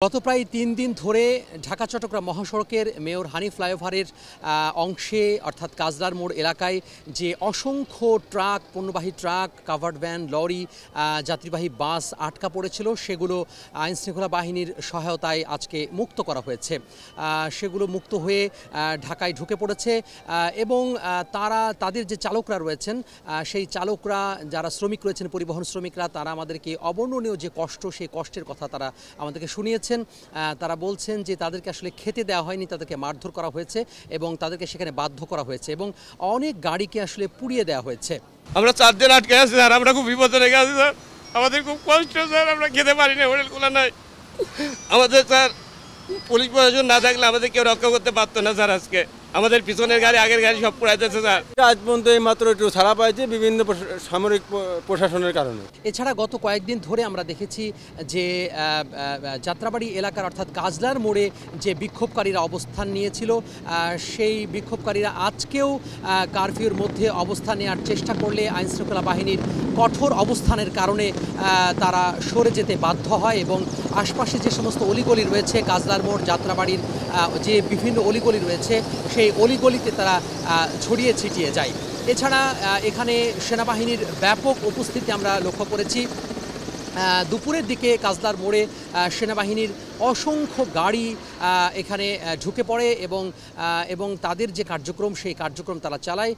গত প্রায় ৩ দিন ধরে ঢাকা চট্টগ্রাম মহাসড়কের মেয়র হানি ফ্লাইওভারের অংশে অর্থাৎ কাজলার মোড় এলাকায় যে অসংখ্য ট্রাক, পণ্যবাহী ট্রাক, কাভার্ড ভ্যান, লরি, যাত্রীবাহী বাস আটকা পড়েছিল, সেগুলো আইনশৃঙ্খলা বাহিনীর সহায়তায় আজকে মুক্ত করা হয়েছে। সেগুলো মুক্ত হয়ে ঢাকায় ঢুকে পড়েছে এবং তাদের যে চালকরা রয়েছেন, সেই চালকরা যারা শ্রমিক রয়েছেন, পরিবহন শ্রমিকরা, তারা আমাদেরকে অবর্ণনীয় যে কষ্ট, সেই কষ্টের কথা তারা আমাদেরকে শুনিয়েছে। তারা বলছেন যে তাদেরকে আসলে খেতে দেওয়া হয়নি, তাদেরকে মারধর করা হয়েছে এবং তাদেরকে সেখানে বাধ্য করা হয়েছে এবং অনেক গাড়িকে আসলে পুড়িয়ে দেওয়া হয়েছে। আমরা 4 দিন আটকে আছি স্যার, আমরা খুব বিপদে লেগে আছি স্যার, আমাদের খুব কষ্ট স্যার, আমরা খেতে পারি না, হোটেলগুলো নাই আমাদের স্যার। পুলিশ প্রশাসন না থাকলে আমাদের কেউ রক্ষা করতে পারতো না স্যার। আজকে আমাদের পিছনের গাড়ি, আগের গাড়ি সব পুড়াই যাচ্ছে স্যার। আজ পর্যন্ত এই মাত্র একটু ছাড়া পাইছে বিভিন্ন সামরিক প্রশাসনের কারণে। এছাড়া গত কয়েকদিন ধরে আমরা দেখেছি যে যাত্রাবাড়ি এলাকার অর্থাৎ কাজলার মোড়ে যে বিক্ষোভকারীরা অবস্থান নিয়েছিল, সেই বিক্ষোভকারীরা আজকেও কারফিউর মধ্যে অবস্থান নেওয়ার চেষ্টা করলে আইনশৃঙ্খলা বাহিনীর কঠোর অবস্থানের কারণে তারা সরে যেতে বাধ্য হয় এবং আশপাশে যে সমস্ত অলিগলি রয়েছে, কাজলার মোড়, যাত্রাবাড়ির যে বিভিন্ন অলিগলি রয়েছে, সেই অলিগলিতে তারা ছড়িয়ে ছিটিয়ে যায়। এছাড়া এখানে সেনাবাহিনীর ব্যাপক উপস্থিতি আমরা লক্ষ্য করেছি। দুপুরের দিকে কাজলার মোড়ে সেনাবাহিনীর অসংখ্য গাড়ি এখানে ঢুকে পড়ে এবং তাদের যে কার্যক্রম, সেই কার্যক্রম তারা চালায়।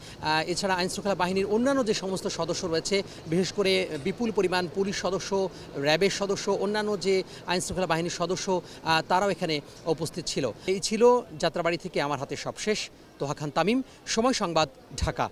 এছাড়া আইনশৃঙ্খলা বাহিনীর অন্যান্য যে সমস্ত সদস্য রয়েছে, বিশেষ করে বিপুল পরিমাণ পুলিশ সদস্য, র্যাবের সদস্য, অন্যান্য যে আইনশৃঙ্খলা বাহিনীর সদস্য, তারাও এখানে উপস্থিত ছিল। এই ছিল যাত্রাবাড়ি থেকে আমার হাতে সবশেষ। তোহা খান তামিম, সময় সংবাদ, ঢাকা।